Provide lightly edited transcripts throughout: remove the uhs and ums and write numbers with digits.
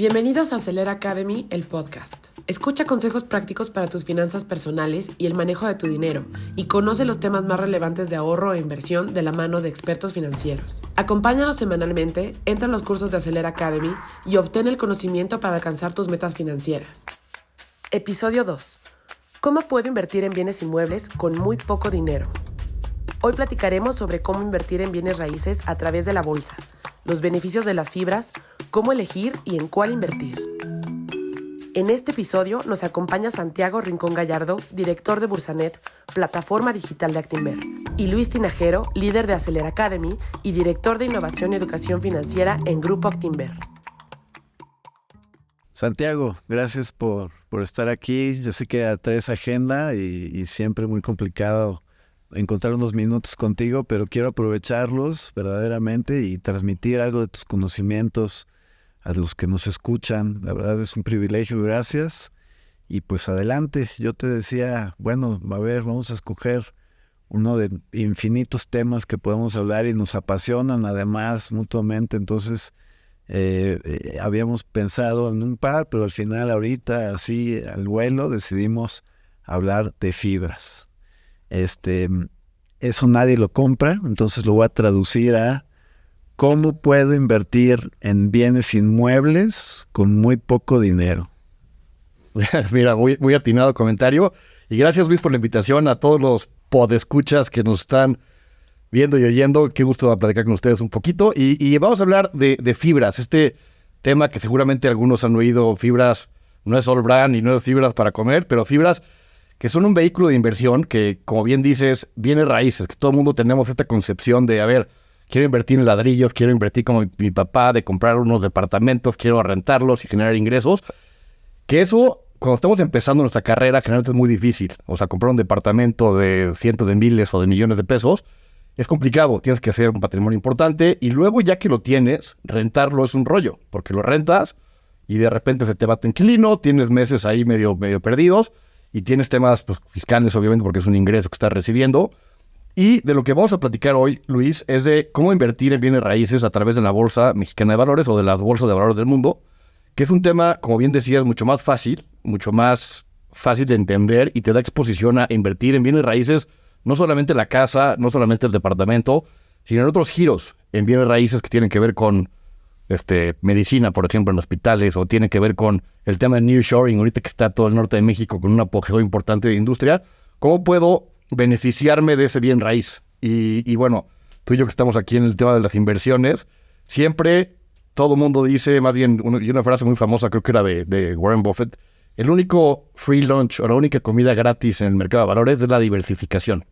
Bienvenidos a Acelera Academy, el podcast. Escucha consejos prácticos para tus finanzas personales y el manejo de tu dinero, y conoce los temas más relevantes de ahorro e inversión de la mano de expertos financieros. Acompáñanos semanalmente, entra a los cursos de Acelera Academy y obtén el conocimiento para alcanzar tus metas financieras. Episodio 2. ¿Cómo puedo invertir en bienes inmuebles con muy poco dinero? Hoy platicaremos sobre cómo invertir en bienes raíces a través de la bolsa, los beneficios de las fibras, cómo elegir y en cuál invertir. En este episodio nos acompaña Santiago Rincón Gallardo, director de Bursanet, plataforma digital de Actinver, y Luis Tinajero, líder de Acelera Academy y director de Innovación y Educación Financiera en Grupo Actinver. Santiago, gracias por estar aquí. Yo sé que traes agenda y siempre muy complicado encontrar unos minutos contigo, pero quiero aprovecharlos verdaderamente y transmitir algo de tus conocimientos a los que nos escuchan. La verdad es un privilegio, gracias. Y pues adelante, yo te decía, bueno, a ver, vamos a escoger uno de infinitos temas que podemos hablar y nos apasionan además mutuamente. Entonces, habíamos pensado en un par, pero al final ahorita, así al vuelo, decidimos hablar de fibras. Eso nadie lo compra, entonces lo voy a traducir a ¿cómo puedo invertir en bienes inmuebles con muy poco dinero? Mira, muy atinado comentario. Y gracias, Luis, por la invitación. A todos los podescuchas que nos están viendo y oyendo. Qué gusto platicar con ustedes un poquito. Y vamos a hablar de fibras. Este tema que seguramente algunos han oído. Fibras no es all brand y no es fibras para comer, pero fibras que son un vehículo de inversión que, como bien dices, bienes raíces. Que todo el mundo tenemos esta concepción de, a ver, quiero invertir en ladrillos, quiero invertir como mi papá, de comprar unos departamentos, quiero rentarlos y generar ingresos. Que eso, cuando estamos empezando nuestra carrera, generalmente es muy difícil. O sea, comprar un departamento de cientos de miles o de millones de pesos es complicado. Tienes que hacer un patrimonio importante y luego, ya que lo tienes, rentarlo es un rollo. Porque lo rentas y de repente se te va tu inquilino, tienes meses ahí medio perdidos y tienes temas fiscales, obviamente, porque es un ingreso que estás recibiendo. Y de lo que vamos a platicar hoy, Luis, es de cómo invertir en bienes raíces a través de la Bolsa Mexicana de Valores o de las bolsas de valores del mundo, que es un tema, como bien decías, mucho más fácil de entender y te da exposición a invertir en bienes raíces, no solamente la casa, no solamente el departamento, sino en otros giros en bienes raíces que tienen que ver con medicina, por ejemplo, en hospitales, o tiene que ver con el tema de nearshoring, ahorita que está todo el norte de México con un apogeo importante de industria. ¿Cómo puedo beneficiarme de ese bien raíz? Y bueno, tú y yo que estamos aquí en el tema de las inversiones, siempre todo el mundo dice, más bien, y una frase muy famosa, creo que era de Warren Buffett, el único free lunch o la única comida gratis en el mercado de valores es la diversificación.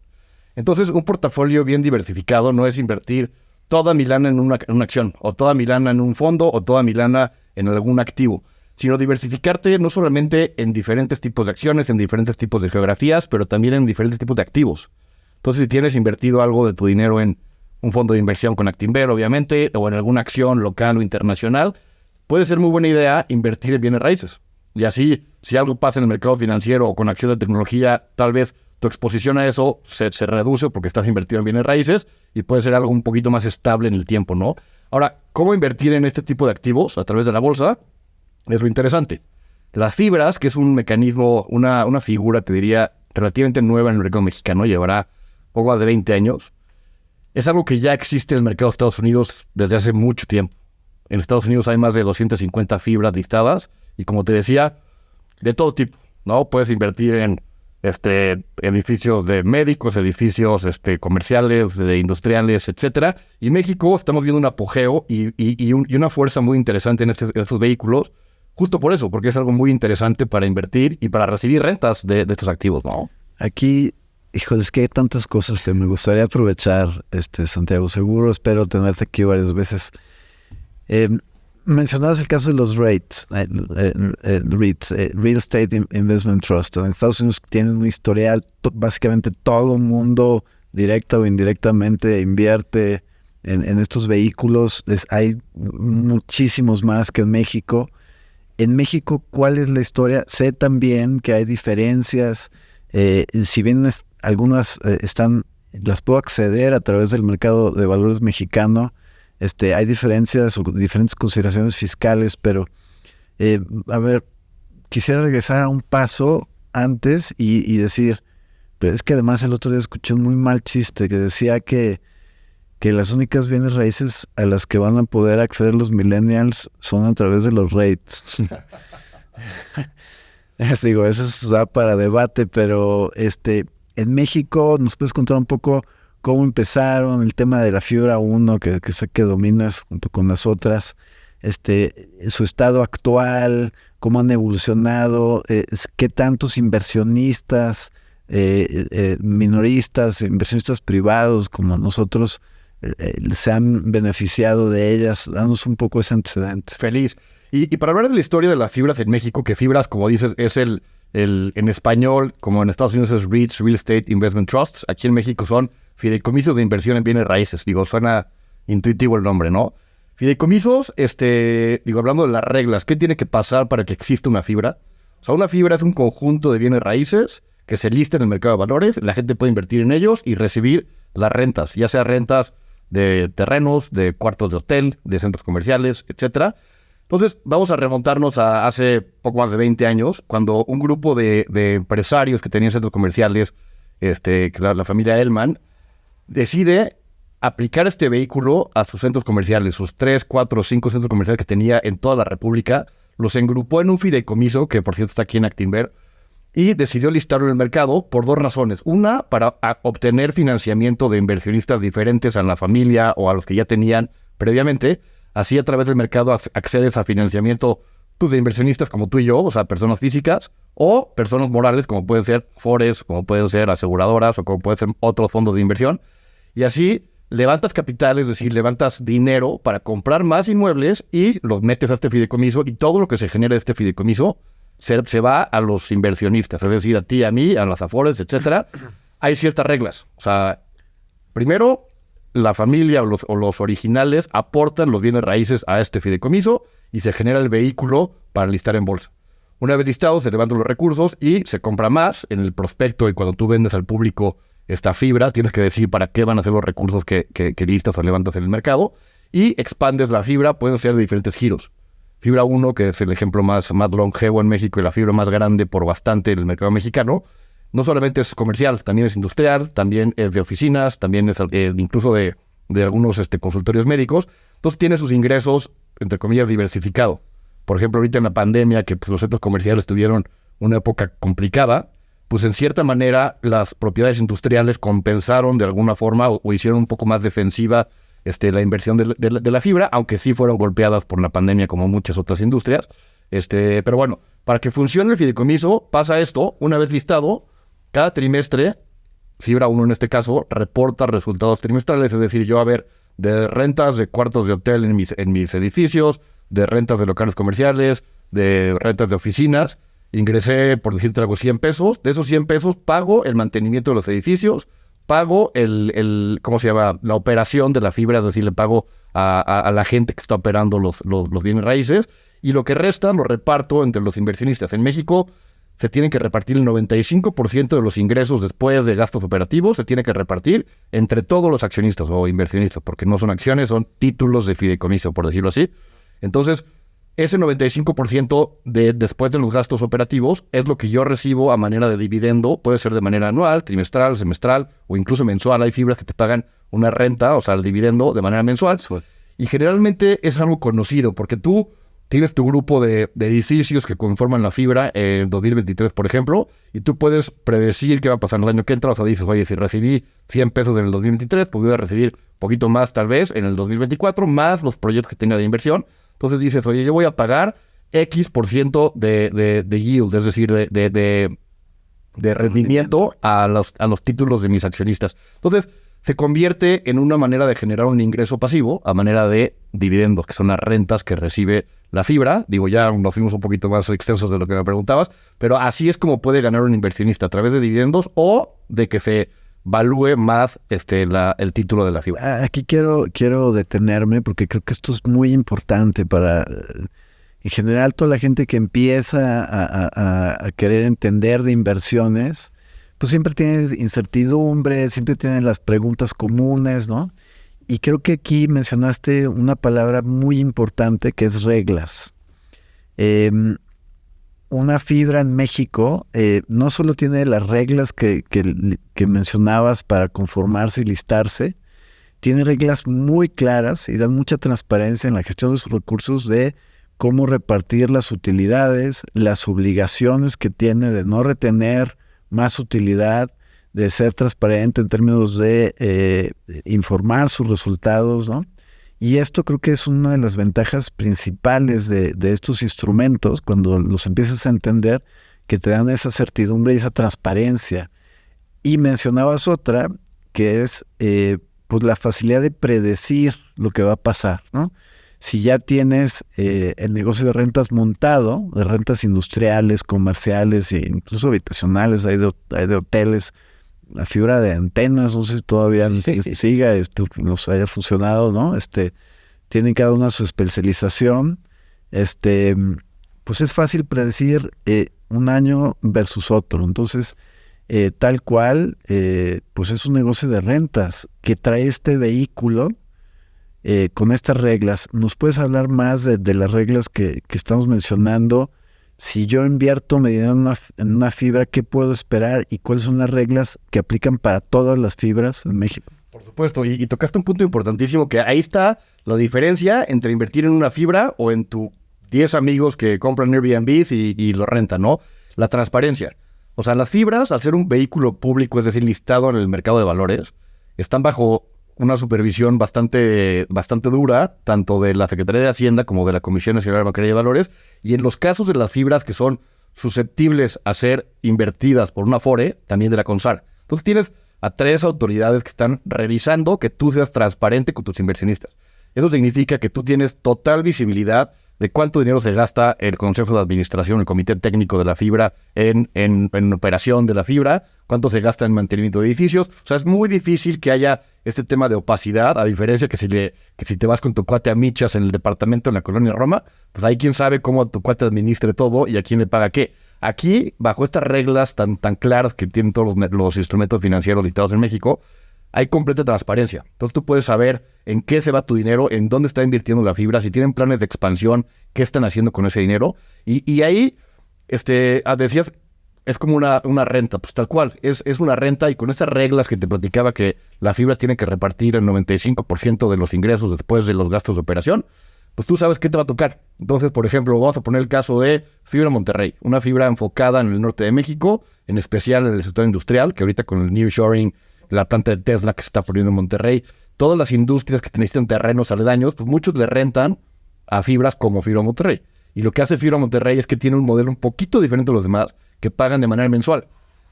Entonces, un portafolio bien diversificado no es invertir toda mi lana en una acción, o toda mi lana en un fondo, o toda mi lana en algún activo, sino diversificarte no solamente en diferentes tipos de acciones, en diferentes tipos de geografías, pero también en diferentes tipos de activos. Entonces, si tienes invertido algo de tu dinero en un fondo de inversión con Actinver, obviamente, o en alguna acción local o internacional, puede ser muy buena idea invertir en bienes raíces. Y así, si algo pasa en el mercado financiero o con acción de tecnología, tal vez tu exposición a eso se reduce porque estás invertido en bienes raíces y puede ser algo un poquito más estable en el tiempo, ¿no? Ahora, ¿cómo invertir en este tipo de activos a través de la bolsa? Es lo interesante. Las fibras, que es un mecanismo, una figura, te diría, relativamente nueva en el mercado mexicano, llevará poco más de 20 años, es algo que ya existe en el mercado de Estados Unidos desde hace mucho tiempo. En Estados Unidos hay más de 250 fibras listadas y, como te decía, de todo tipo, ¿no? Puedes invertir en edificios de médicos, edificios comerciales, de industriales, etcétera. Y en México estamos viendo un apogeo y una fuerza muy interesante en estos vehículos, justo por eso, porque es algo muy interesante para invertir y para recibir rentas de estos activos, ¿no? Aquí, híjole, es que hay tantas cosas que me gustaría aprovechar, Santiago. Seguro espero tenerte aquí varias veces. Mencionabas el caso de los REITs, Real Estate Investment Trust. En Estados Unidos tienen un historial, básicamente todo el mundo, directa o indirectamente, invierte en estos vehículos. Hay muchísimos más que en México. En México, ¿cuál es la historia? Sé también que hay diferencias. Si bien algunas las puedo acceder a través del mercado de valores mexicano, hay diferencias o diferentes consideraciones fiscales, pero A ver, quisiera regresar a un paso antes y decir, pero es que además el otro día escuché un muy mal chiste que decía que las únicas bienes raíces a las que van a poder acceder los millennials son a través de los REITs. Digo, eso da para debate, pero en México, ¿nos puedes contar un poco cómo empezaron el tema de la fibra 1, que sé que dominas junto con las otras, su estado actual, cómo han evolucionado, qué tantos inversionistas, minoristas, inversionistas privados como nosotros se han beneficiado de ellas? Danos un poco ese antecedente. Feliz. Y para hablar de la historia de las fibras en México, que fibras, como dices, es el en español, como en Estados Unidos es REITs, Real Estate Investment Trusts, aquí en México son fideicomisos de inversión en bienes raíces. Digo, suena intuitivo el nombre, ¿no? Fideicomisos, hablando de las reglas, ¿qué tiene que pasar para que exista una fibra? O sea, una fibra es un conjunto de bienes raíces que se lista en el mercado de valores, la gente puede invertir en ellos y recibir las rentas, ya sea rentas de terrenos, de cuartos de hotel, de centros comerciales, etcétera. Entonces, vamos a remontarnos a hace poco más de 20 años, cuando un grupo de empresarios que tenían centros comerciales, la familia Hellman, decide aplicar este vehículo a sus centros comerciales, sus 3, 4, 5 centros comerciales que tenía en toda la República, los engrupó en un fideicomiso, que por cierto está aquí en Actinver, y decidió listarlo en el mercado por 2 razones. Una, para obtener financiamiento de inversionistas diferentes a la familia o a los que ya tenían previamente. Así, a través del mercado accedes a financiamiento de inversionistas como tú y yo, o sea, personas físicas, o personas morales, como pueden ser Afores, como pueden ser aseguradoras, o como pueden ser otros fondos de inversión. Y así levantas capital, es decir, levantas dinero para comprar más inmuebles y los metes a este fideicomiso, y todo lo que se genera de este fideicomiso se va a los inversionistas, es decir, a ti, a mí, a las Afores, etcétera. Hay ciertas reglas. O sea, primero, la familia o los originales aportan los bienes raíces a este fideicomiso y se genera el vehículo para listar en bolsa. Una vez listado, se levantan los recursos y se compra más en el prospecto, y cuando tú vendes al público esta fibra, tienes que decir para qué van a ser los recursos que listas o levantas en el mercado, y expandes la fibra. Pueden ser de diferentes giros. Fibra 1, que es el ejemplo más longevo en México y la fibra más grande por bastante en el mercado mexicano, no solamente es comercial, también es industrial, también es de oficinas, también es incluso de algunos consultorios médicos. Entonces tiene sus ingresos, entre comillas, diversificado. Por ejemplo, ahorita en la pandemia, que los centros comerciales tuvieron una época complicada, pues en cierta manera las propiedades industriales compensaron de alguna forma o hicieron un poco más defensiva la inversión de la fibra, aunque sí fueron golpeadas por la pandemia como muchas otras industrias. Pero bueno, para que funcione el fideicomiso pasa esto: una vez listado, cada trimestre, Fibra 1 en este caso, reporta resultados trimestrales, es decir, yo de rentas de cuartos de hotel en mis edificios, de rentas de locales comerciales, de rentas de oficinas, ingresé, por decirte algo, 100 pesos. De esos 100 pesos pago el mantenimiento de los edificios, pago la operación de la fibra, es decir, le pago a la gente que está operando los bienes raíces, y lo que resta lo reparto entre los inversionistas. En México se tienen que repartir el 95% de los ingresos después de gastos operativos, se tiene que repartir entre todos los accionistas o inversionistas, porque no son acciones, son títulos de fideicomiso, por decirlo así. Entonces, ese 95% después de los gastos operativos es lo que yo recibo a manera de dividendo. Puede ser de manera anual, trimestral, semestral o incluso mensual. Hay fibras que te pagan una renta, o sea, el dividendo de manera mensual. Y generalmente es algo conocido, porque tú tienes tu grupo de edificios que conforman la fibra en 2023, por ejemplo, y tú puedes predecir qué va a pasar el año que entra. O sea, dices, oye, si recibí 100 pesos en el 2023, pues voy a recibir poquito más tal vez en el 2024, más los proyectos que tenga de inversión. Entonces dices, oye, yo voy a pagar X% de yield, es decir, de rendimiento a los títulos de mis accionistas. Entonces, se convierte en una manera de generar un ingreso pasivo a manera de dividendos, que son las rentas que recibe la fibra. Digo, ya nos fuimos un poquito más extensos de lo que me preguntabas, pero así es como puede ganar un inversionista, a través de dividendos o de que se valúe más el título de la fibra. Aquí quiero detenerme, porque creo que esto es muy importante para, en general, toda la gente que empieza a querer entender de inversiones, pues siempre tiene incertidumbre, siempre tienen las preguntas comunes, ¿no? Y creo que aquí mencionaste una palabra muy importante, que es reglas. una fibra en México no solo tiene las reglas que mencionabas para conformarse y listarse, tiene reglas muy claras y dan mucha transparencia en la gestión de sus recursos de cómo repartir las utilidades, las obligaciones que tiene de no retener más utilidad, de ser transparente en términos de informar sus resultados, ¿no? Y esto creo que es una de las ventajas principales de estos instrumentos, cuando los empiezas a entender, que te dan esa certidumbre y esa transparencia. Y mencionabas otra, que es pues la facilidad de predecir lo que va a pasar, ¿no? Si ya tienes el negocio de rentas montado, de rentas industriales, comerciales e incluso habitacionales, hay de hoteles, la fibra de antenas, no sé si todavía siga, nos haya funcionado, ¿no? Tienen cada una su especialización. Pues es fácil predecir un año versus otro. Entonces, tal cual, pues es un negocio de rentas que trae este vehículo con estas reglas. ¿Nos puedes hablar más de las reglas que estamos mencionando? Si yo invierto mi dinero en una fibra, ¿qué puedo esperar? ¿Y cuáles son las reglas que aplican para todas las fibras en México? Por supuesto, y tocaste un punto importantísimo, que ahí está la diferencia entre invertir en una fibra o en tus 10 amigos que compran Airbnb y lo rentan, ¿no? La transparencia. O sea, las fibras, al ser un vehículo público, es decir, listado en el mercado de valores, están bajo una supervisión bastante dura, tanto de la Secretaría de Hacienda como de la Comisión Nacional de Bancaria y Valores, y en los casos de las fibras que son susceptibles a ser invertidas por una Afore, también de la CONSAR. Entonces tienes a 3 autoridades que están revisando que tú seas transparente con tus inversionistas. Eso significa que tú tienes total visibilidad de cuánto dinero se gasta el Consejo de Administración, el Comité Técnico de la Fibra en operación de la fibra, cuánto se gasta en mantenimiento de edificios. O sea, es muy difícil que haya este tema de opacidad, a diferencia que si te vas con tu cuate a michas en el departamento en la colonia Roma, pues ahí quién sabe cómo tu cuate administre todo y a quién le paga qué. Aquí, bajo estas reglas tan claras que tienen todos los instrumentos financieros listados en México, hay completa transparencia. Entonces tú puedes saber en qué se va tu dinero, en dónde está invirtiendo la fibra, si tienen planes de expansión, qué están haciendo con ese dinero. Y ahí, decías, es como una renta, pues tal cual, es una renta, y con estas reglas que te platicaba que la fibra tiene que repartir el 95% de los ingresos después de los gastos de operación, pues tú sabes qué te va a tocar. Entonces, por ejemplo, vamos a poner el caso de Fibra Monterrey, una fibra enfocada en el norte de México, en especial en el sector industrial, que ahorita con el nearshoring, la planta de Tesla que se está poniendo en Monterrey, todas las industrias que necesitan terrenos aledaños, pues muchos le rentan a fibras como Fibra Monterrey. Y lo que hace Fibra Monterrey es que tiene un modelo un poquito diferente a los demás, que pagan de manera mensual.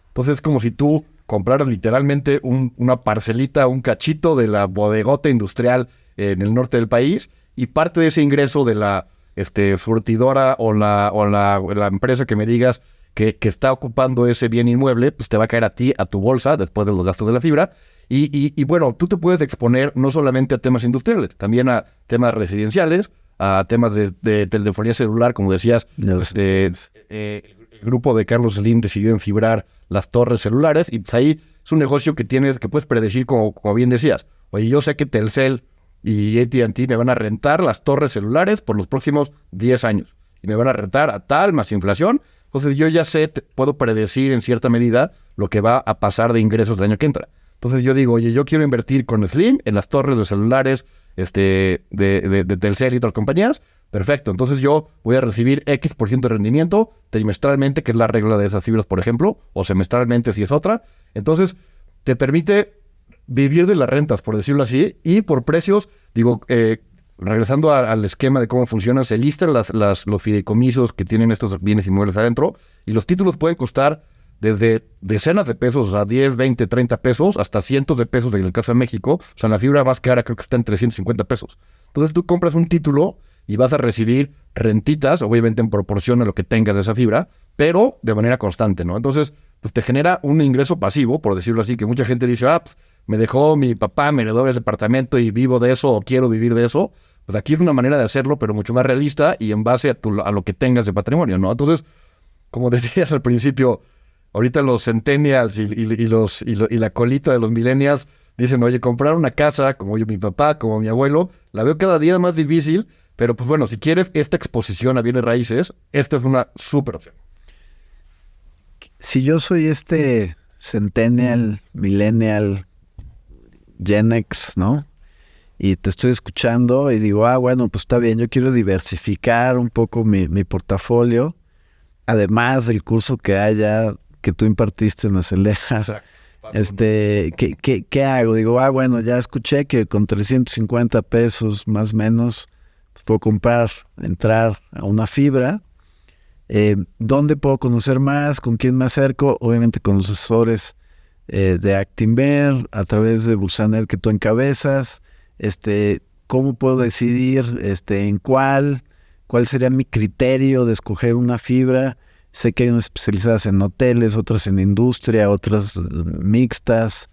Entonces es como si tú compraras literalmente una parcelita, un cachito de la bodegota industrial en el norte del país, y parte de ese ingreso de la surtidora o la empresa que me digas que está ocupando ese bien inmueble, pues te va a caer a ti, a tu bolsa, después de los gastos de la fibra. Y bueno, tú te puedes exponer no solamente a temas industriales, también a temas residenciales, a temas de telefonía celular, como decías. El grupo de Carlos Slim decidió enfibrar las torres celulares, y pues ahí es un negocio que puedes predecir, como bien decías. Oye, yo sé que Telcel y AT&T me van a rentar las torres celulares por los próximos 10 años. Y me van a rentar a tal más inflación. Entonces yo ya puedo predecir en cierta medida lo que va a pasar de ingresos el año que entra. Entonces yo digo, oye, yo quiero invertir con Slim en las torres de celulares de Telcel y otras compañías. Perfecto, entonces yo voy a recibir X% de rendimiento trimestralmente, que es la regla de esas fibras, por ejemplo, o semestralmente si es otra. Entonces te permite vivir de las rentas, por decirlo así, y por precios, regresando al esquema de cómo funcionan, se listan los fideicomisos que tienen estos bienes inmuebles adentro, y los títulos pueden costar desde decenas de pesos, o sea, 10, 20, 30 pesos, hasta cientos de pesos en el caso de México. O sea, la fibra más cara creo que está en 350 pesos. Entonces tú compras un título y vas a recibir rentitas, obviamente en proporción a lo que tengas de esa fibra, pero de manera constante, ¿no? Entonces, pues te genera un ingreso pasivo, por decirlo así, que mucha gente dice, pues me dejó mi papá, me heredó el departamento y vivo de eso, o quiero vivir de eso. Pues aquí es una manera de hacerlo, pero mucho más realista y en base a lo que tengas de patrimonio, ¿no? Entonces, como decías al principio, ahorita los centennials y la colita de los millennials dicen, oye, comprar una casa, como yo, mi papá, como mi abuelo, la veo cada día más difícil, Pero pues bueno, si quieres esta exposición a bienes raíces, esta es una súper opción. Si yo soy Centennial, Millennial, Gen X, ¿no? Y te estoy escuchando y digo, bueno, pues está bien, yo quiero diversificar un poco mi portafolio, además del curso que tú impartiste en Acelera. Exacto. ¿Qué hago? Digo, bueno, ya escuché que con 350 pesos más o menos pues puedo entrar a una fibra. ¿Dónde puedo conocer más? ¿Con quién me acerco? Obviamente con los asesores de Actinver, a través de Bursanet que tú encabezas. ¿Cómo puedo decidir en cuál sería mi criterio de escoger una fibra? Sé que hay unas especializadas en hoteles, otras en industria, otras mixtas.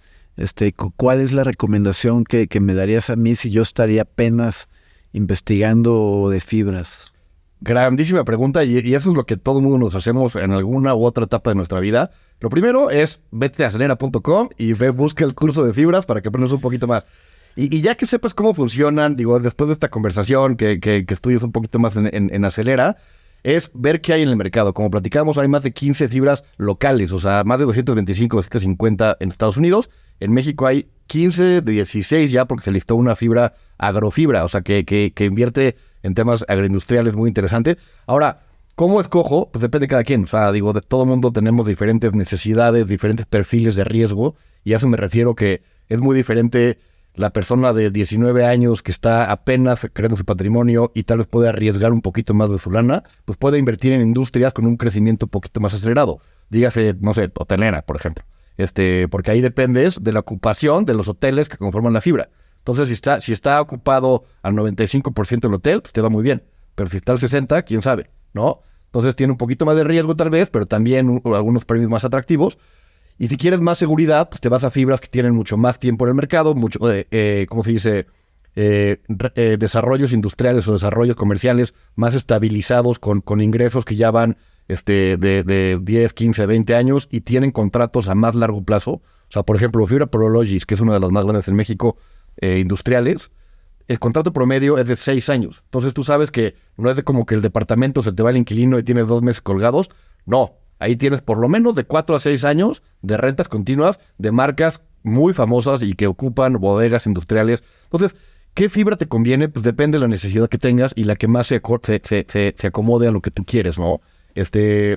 ¿Cuál es la recomendación que me darías a mí si yo estaría apenas investigando de fibras? Grandísima pregunta, y eso es lo que todo el mundo nos hacemos en alguna u otra etapa de nuestra vida. Lo primero es vete a acelera.com y busca el curso de fibras para que aprendas un poquito más. Y ya que sepas cómo funcionan, después de esta conversación, que estudies un poquito más en Acelera, es ver qué hay en el mercado. Como platicamos, hay más de 15 fibras locales, o sea, más de 225, 250 en Estados Unidos. En México hay 15 de 16 ya, porque se listó una fibra agrofibra, o sea, que invierte en temas agroindustriales muy interesante. Ahora, ¿cómo escojo? Pues depende de cada quien. O sea, de todo mundo tenemos diferentes necesidades, diferentes perfiles de riesgo, y a eso me refiero que es muy diferente la persona de 19 años que está apenas creando su patrimonio y tal vez puede arriesgar un poquito más de su lana, pues puede invertir en industrias con un crecimiento un poquito más acelerado. Dígase, no sé, hotelera, por ejemplo. Porque ahí dependes de la ocupación de los hoteles que conforman la fibra. Entonces, si está ocupado al 95% el hotel, pues te va muy bien. Pero si está al 60%, quién sabe, ¿no? Entonces tiene un poquito más de riesgo tal vez, pero también algunos premios más atractivos. Y si quieres más seguridad, pues te vas a fibras que tienen mucho más tiempo en el mercado, ¿cómo se dice? Desarrollos industriales o desarrollos comerciales más estabilizados con ingresos que ya van de 10, 15, 20 años y tienen contratos a más largo plazo. O sea, por ejemplo, Fibra Prologis, que es una de las más grandes en México, industriales, el contrato promedio es de 6 años. Entonces tú sabes que no es de como que el departamento se te va el inquilino y tienes 2 meses colgados. No. Ahí tienes por lo menos de 4 a 6 años de rentas continuas de marcas muy famosas y que ocupan bodegas industriales. Entonces, ¿qué fibra te conviene? Pues depende de la necesidad que tengas y la que más se acomode a lo que tú quieres, ¿no?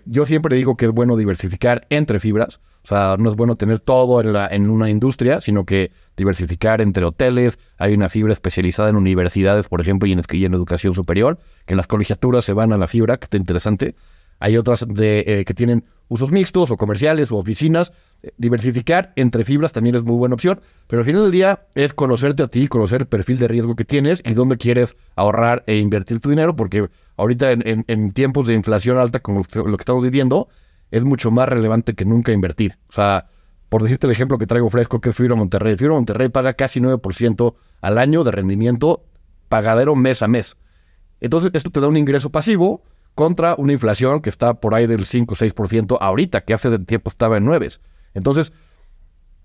Yo siempre digo que es bueno diversificar entre fibras. O sea, no es bueno tener todo en una industria, sino que diversificar entre hoteles. Hay una fibra especializada en universidades, por ejemplo, y en educación superior, que en las colegiaturas se van a la fibra, que está interesante. Hay otras que tienen usos mixtos o comerciales o oficinas. Diversificar entre fibras también es muy buena opción, pero al final del día es conocerte a ti, conocer el perfil de riesgo que tienes y dónde quieres ahorrar e invertir tu dinero, porque ahorita en tiempos de inflación alta como lo que estamos viviendo, es mucho más relevante que nunca invertir. O sea, por decirte el ejemplo que traigo fresco, que es Fibra Monterrey. Fibra Monterrey paga casi 9% al año de rendimiento pagadero mes a mes. Entonces, esto te da un ingreso pasivo contra una inflación que está por ahí del 5 o 6% ahorita, que hace tiempo estaba en 9%. Entonces,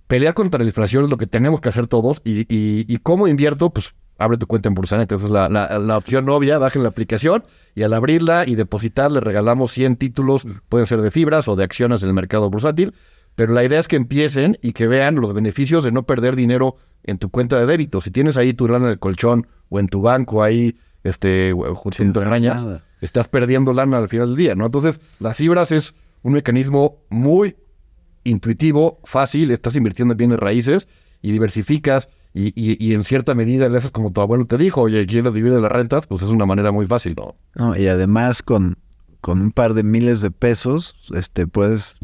pelear contra la inflación es lo que tenemos que hacer todos. ¿Y cómo invierto? Pues abre tu cuenta en Bursanet. Esa es la opción obvia. Bajen la aplicación y al abrirla y depositar le regalamos 100 títulos. Pueden ser de fibras o de acciones en el mercado bursátil. Pero la idea es que empiecen y que vean los beneficios de no perder dinero en tu cuenta de débito. Si tienes ahí tu lana en el colchón o en tu banco ahí, junto a arañas, estás perdiendo lana al final del día, ¿no? Entonces, las fibras es un mecanismo muy intuitivo, fácil. Estás invirtiendo en bienes raíces y diversificas y en cierta medida le haces como tu abuelo te dijo, oye, ¿quieres vivir de las rentas? Pues es una manera muy fácil, ¿no? No, y además con un par de miles de pesos, puedes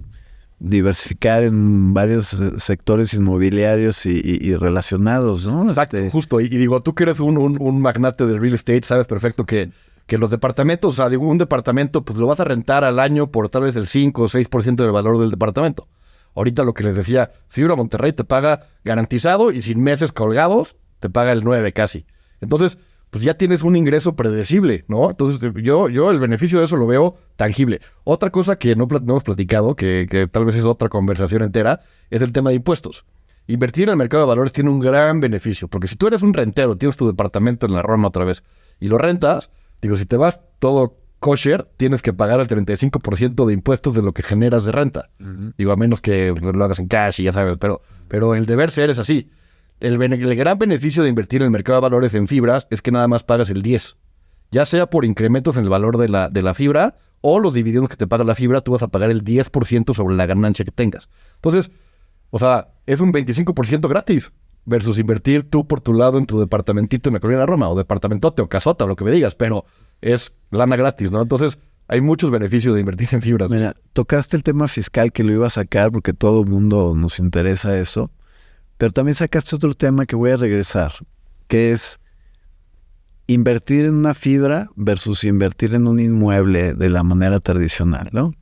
diversificar en varios sectores inmobiliarios y relacionados, ¿no? Exacto, justo. Y digo, tú que eres un magnate del real estate, sabes perfecto que los departamentos, o sea, digo, un departamento, pues lo vas a rentar al año por tal vez el 5 o 6% del valor del departamento. Ahorita lo que les decía, Fibra Monterrey te paga garantizado y sin meses colgados, te paga el 9 casi. Entonces, pues ya tienes un ingreso predecible, ¿no? Entonces, yo el beneficio de eso lo veo tangible. Otra cosa que no hemos platicado, que tal vez es otra conversación entera, es el tema de impuestos. Invertir en el mercado de valores tiene un gran beneficio, porque si tú eres un rentero, tienes tu departamento en la Roma otra vez, y lo rentas, digo, si te vas todo kosher, tienes que pagar el 35% de impuestos de lo que generas de renta. Digo, a menos que lo hagas en cash y ya sabes, pero el deber ser es así. El gran beneficio de invertir en el mercado de valores en fibras es que nada más pagas el 10%. Ya sea por incrementos en el valor de la fibra o los dividendos que te paga la fibra, tú vas a pagar el 10% sobre la ganancia que tengas. Entonces, o sea, es un 25% gratis versus invertir tú por tu lado en tu departamentito en la Colonia Roma, o departamentote, o casota, o lo que me digas, pero es lana gratis, ¿no? Entonces, hay muchos beneficios de invertir en fibras. Mira, tocaste el tema fiscal que lo iba a sacar porque todo el mundo nos interesa eso, pero también sacaste otro tema que voy a regresar, que es invertir en una fibra versus invertir en un inmueble de la manera tradicional, ¿no?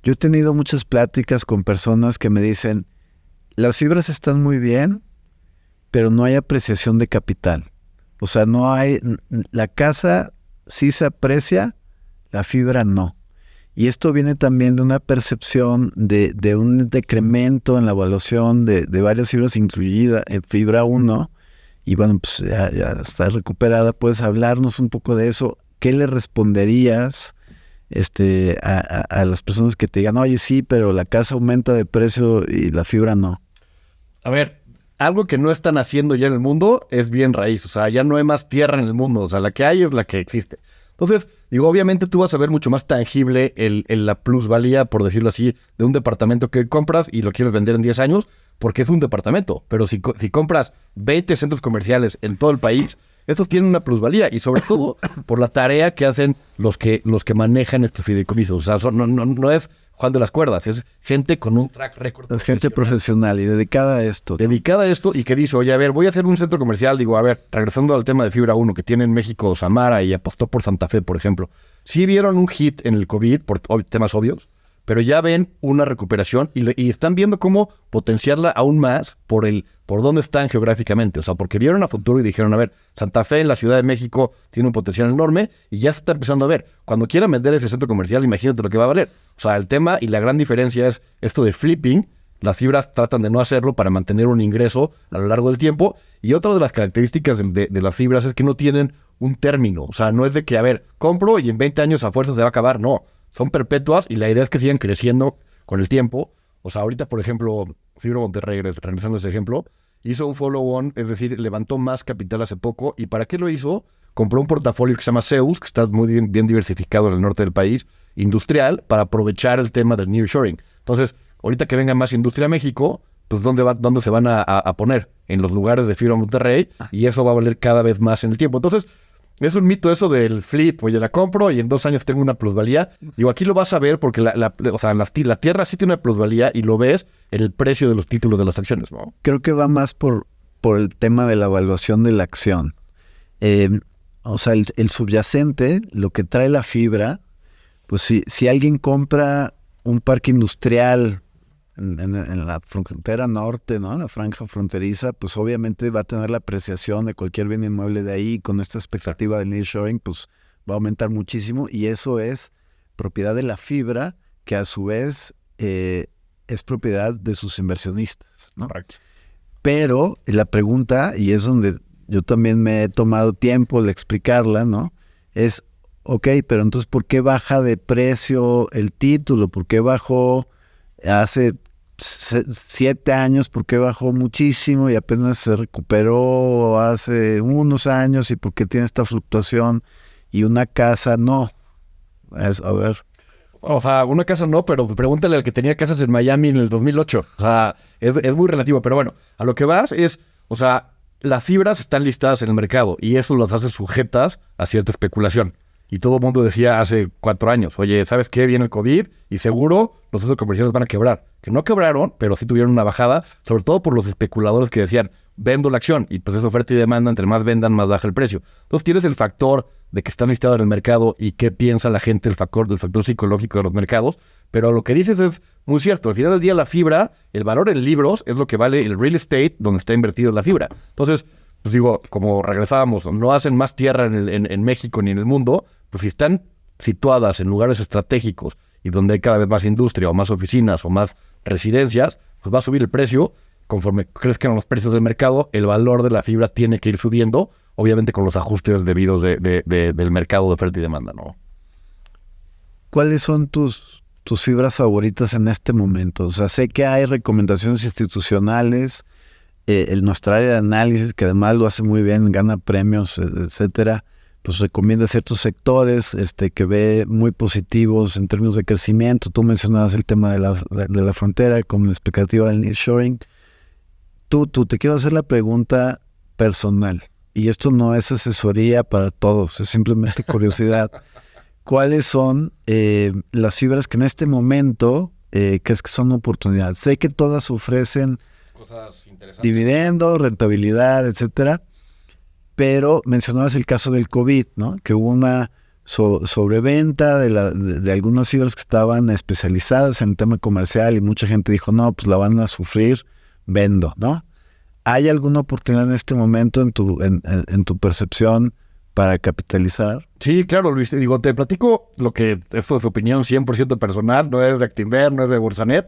Yo he tenido muchas pláticas con personas que me dicen, las fibras están muy bien, pero no hay apreciación de capital. O sea, no hay, la casa sí se aprecia, la fibra no. Y esto viene también de una percepción de un decremento en la evaluación de varias fibras, incluida fibra 1, y bueno, pues ya está recuperada. ¿Puedes hablarnos un poco de eso? ¿Qué le responderías a las personas que te digan, oye, sí, pero la casa aumenta de precio y la fibra no? A ver, algo que no están haciendo ya en el mundo es bien raíz. O sea, ya no hay más tierra en el mundo. O sea, la que hay es la que existe. Entonces, digo, obviamente tú vas a ver mucho más tangible la plusvalía, por decirlo así, de un departamento que compras y lo quieres vender en 10 años, porque es un departamento. Pero si compras 20 centros comerciales en todo el país, estos tienen una plusvalía, y sobre todo por la tarea que hacen los que manejan estos fideicomisos. O sea, no es Juan de las Cuerdas, es gente con un track record. Es gente profesional y dedicada a esto. Dedicada a esto y que dice, oye, a ver, voy a hacer un centro comercial. Digo, a ver, regresando al tema de Fibra 1 que tiene en México Samara y apostó por Santa Fe, por ejemplo. Sí vieron un hit en el COVID por temas obvios, pero ya ven una recuperación y están viendo cómo potenciarla aún más por dónde están geográficamente. O sea, porque vieron a futuro y dijeron, a ver, Santa Fe en la Ciudad de México tiene un potencial enorme y ya se está empezando a ver. Cuando quieran vender ese centro comercial, imagínate lo que va a valer. O sea, el tema y la gran diferencia es esto de flipping. Las fibras tratan de no hacerlo para mantener un ingreso a lo largo del tiempo. Y otra de las características de las fibras es que no tienen un término. O sea, no es de que, a ver, compro y en 20 años a fuerza se va a acabar. No, son perpetuas y la idea es que sigan creciendo con el tiempo. O sea, ahorita, por ejemplo, Fibra Monterrey, regresando a ese ejemplo, hizo un follow-on, es decir, levantó más capital hace poco. ¿Y para qué lo hizo? Compró un portafolio que se llama Zeus, que está muy bien diversificado en el norte del país, industrial, para aprovechar el tema del nearshoring. Entonces, ahorita que venga más industria a México, pues ¿dónde se van a poner? En los lugares de Fibra Monterrey, y eso va a valer cada vez más en el tiempo. Entonces, es un mito eso del flip, oye, la compro y en 2 años tengo una plusvalía. Digo, aquí lo vas a ver porque la tierra sí tiene una plusvalía y lo ves en el precio de los títulos de las acciones, ¿no? Creo que va más por el tema de la evaluación de la acción. O sea, el subyacente, lo que trae la fibra, pues si alguien compra un parque industrial en la frontera norte, ¿no? La franja fronteriza, pues obviamente va a tener la apreciación de cualquier bien inmueble de ahí. Con esta expectativa del nearshoring, pues va a aumentar muchísimo, y eso es propiedad de la fibra, que a su vez es propiedad de sus inversionistas, ¿no? Correcto. Pero la pregunta, y es donde yo también me he tomado tiempo de explicarla, ¿no? Es, ok, pero entonces, ¿por qué baja de precio el título? ¿Por qué bajó hace 7 años? ¿Por qué bajó muchísimo y apenas se recuperó hace unos años? ¿Y por qué tiene esta fluctuación? Y una casa no. A ver. O sea, una casa no, pero pregúntale al que tenía casas en Miami en el 2008. O sea, es muy relativo. Pero bueno, a lo que vas es, o sea, las fibras están listadas en el mercado y eso las hace sujetas a cierta especulación. Y todo el mundo decía hace 4 años, oye, ¿sabes qué? Viene el COVID y seguro los centros comerciales van a quebrar. Que no quebraron, pero sí tuvieron una bajada, sobre todo por los especuladores que decían, vendo la acción. Y pues es oferta y demanda, entre más vendan, más baja el precio. Entonces tienes el factor de que están listados en el mercado y qué piensa la gente, del factor psicológico de los mercados. Pero lo que dices es muy cierto. Al final del día la fibra, el valor en libros es lo que vale el real estate donde está invertido la fibra. Entonces, pues digo, como regresábamos, no hacen más tierra en México ni en el mundo, pues si están situadas en lugares estratégicos y donde hay cada vez más industria o más oficinas o más residencias, pues va a subir el precio. Conforme crezcan los precios del mercado, el valor de la fibra tiene que ir subiendo, obviamente con los ajustes debidos del mercado de oferta y demanda, ¿no? ¿Cuáles son tus fibras favoritas en este momento? O sea, sé que hay recomendaciones institucionales, en nuestra área de análisis, que además lo hace muy bien, gana premios, etcétera, pues recomienda ciertos sectores que ve muy positivos en términos de crecimiento. Tú mencionabas el tema de la frontera con la expectativa del nearshoring. Tú, te quiero hacer la pregunta personal, y esto no es asesoría para todos, es simplemente curiosidad. ¿Cuáles son las fibras que en este momento crees que son oportunidades? Sé que todas ofrecen cosas interesantes, dividendos, rentabilidad, etcétera, pero mencionabas el caso del COVID, ¿no? Que hubo una sobreventa de algunas fibras que estaban especializadas en el tema comercial y mucha gente dijo, no, pues la van a sufrir, vendo, ¿no? ¿Hay alguna oportunidad en este momento en tu percepción para capitalizar? Sí, claro, Luis. Digo, te platico esto es opinión 100% personal, no es de Actinver, no es de Bursanet.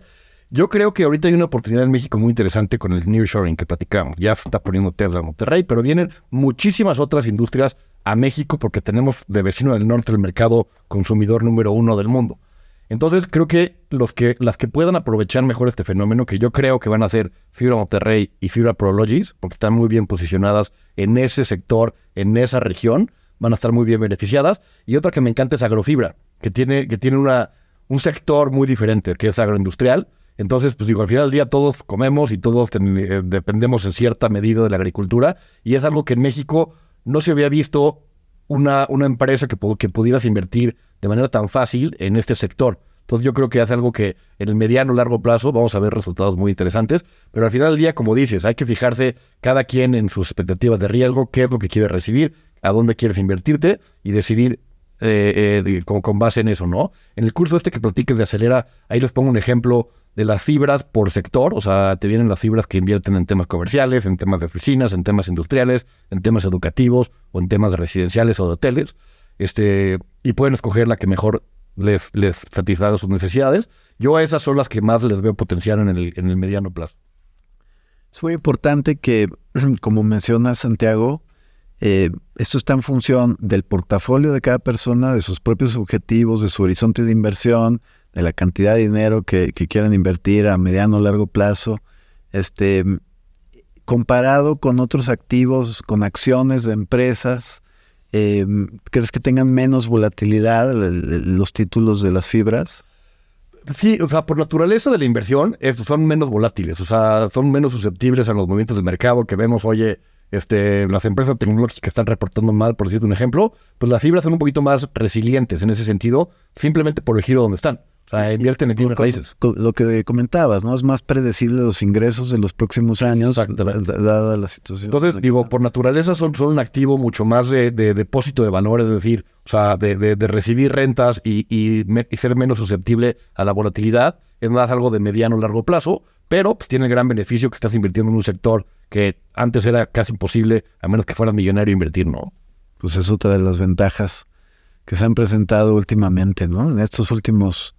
Yo creo que ahorita hay una oportunidad en México muy interesante con el nearshoring que platicamos. Ya se está poniendo Tesla en Monterrey, pero vienen muchísimas otras industrias a México porque tenemos de vecino del norte el mercado consumidor número 1 del mundo. Entonces creo que las que puedan aprovechar mejor este fenómeno, que yo creo que van a ser Fibra Monterrey y Fibra Prologis, porque están muy bien posicionadas en ese sector, en esa región, van a estar muy bien beneficiadas. Y otra que me encanta es Agrofibra, que tiene un sector muy diferente, que es agroindustrial. Entonces, pues digo, al final del día todos comemos y todos dependemos en cierta medida de la agricultura, y es algo que en México no se había visto una empresa que pudieras invertir de manera tan fácil en este sector. Entonces yo creo que es algo que en el mediano o largo plazo vamos a ver resultados muy interesantes, pero al final del día, como dices, hay que fijarse cada quien en sus expectativas de riesgo, qué es lo que quiere recibir, a dónde quieres invertirte y decidir con base en eso, ¿no? En el curso que platiques de Acelera, ahí les pongo un ejemplo de las fibras por sector. O sea, te vienen las fibras que invierten en temas comerciales, en temas de oficinas, en temas industriales, en temas educativos o en temas residenciales o de hoteles, y pueden escoger la que mejor les satisfaga sus necesidades. Yo a esas son las que más les veo potencial en el mediano plazo. Es muy importante que, como menciona Santiago, esto está en función del portafolio de cada persona, de sus propios objetivos, de su horizonte de inversión, de la cantidad de dinero que quieran invertir a mediano o largo plazo, comparado con otros activos, con acciones de empresas. ¿Crees que tengan menos volatilidad los títulos de las fibras? Sí, o sea, por naturaleza de la inversión, son menos volátiles, o sea, son menos susceptibles a los movimientos del mercado que vemos. Oye, las empresas tecnológicas que están reportando mal, por decirte un ejemplo, pues las fibras son un poquito más resilientes en ese sentido, simplemente por el giro donde están. O sea, invierten en bienes raíces. Lo que comentabas, ¿no? Es más predecible los ingresos de los próximos años, dada la situación. Entonces, digo, por naturaleza son un activo mucho más de depósito de valor, es decir, o sea, de recibir rentas y ser menos susceptible a la volatilidad. Es más algo de mediano o largo plazo, pero pues tiene el gran beneficio que estás invirtiendo en un sector que antes era casi imposible, a menos que fueras millonario, invertir, ¿no? Pues es otra de las ventajas que se han presentado últimamente, ¿no? En estos últimos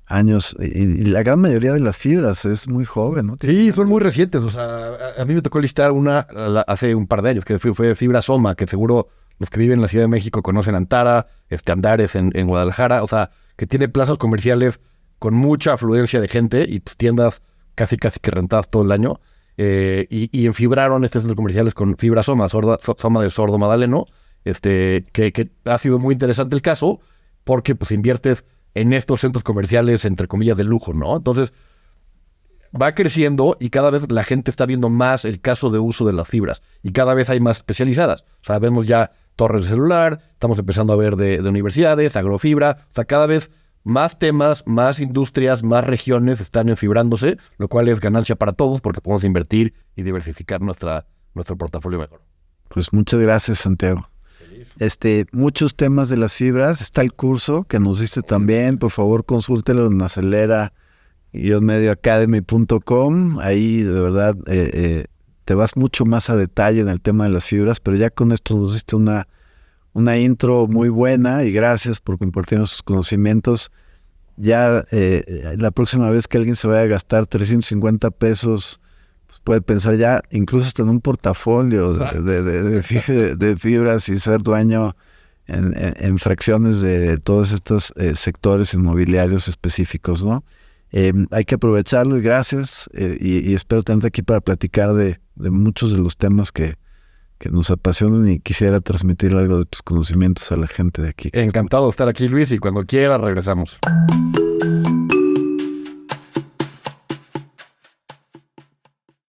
años, y la gran mayoría de las fibras es muy joven, ¿no? Sí, son muy recientes. O sea, a mí me tocó listar una hace un par de años, que fue Fibra Soma, que seguro los que viven en la Ciudad de México conocen Antara, Andares en Guadalajara. O sea, que tiene plazas comerciales con mucha afluencia de gente y pues tiendas casi que rentadas todo el año. Y enfibraron estos centros comerciales con Fibra Soma, Soma de Sordo Madaleno, que ha sido muy interesante el caso, porque pues inviertes en estos centros comerciales, entre comillas, de lujo, ¿no? Entonces, va creciendo y cada vez la gente está viendo más el caso de uso de las fibras y cada vez hay más especializadas. O sea, vemos ya torres de celular, estamos empezando a ver de universidades, agrofibra, o sea, cada vez más temas, más industrias, más regiones están enfibrándose, lo cual es ganancia para todos porque podemos invertir y diversificar nuestro portafolio mejor. Pues muchas gracias, Santiago. Muchos temas de las fibras. Está el curso que nos diste también. Por favor, consúltelo en acelera-medioacademy.com. Ahí, de verdad, te vas mucho más a detalle en el tema de las fibras, pero ya con esto nos diste una intro muy buena y gracias por compartirnos sus conocimientos. Ya la próxima vez que alguien se vaya a gastar 350 pesos pues, puede pensar ya incluso hasta en un portafolio de fibras y ser dueño en fracciones de todos estos sectores inmobiliarios específicos, ¿no? Hay que aprovecharlo y gracias, y espero tenerte aquí para platicar de muchos de los temas que nos apasionan, y quisiera transmitir algo de tus conocimientos a la gente de aquí. Encantado de estar aquí, Luis, y cuando quiera regresamos.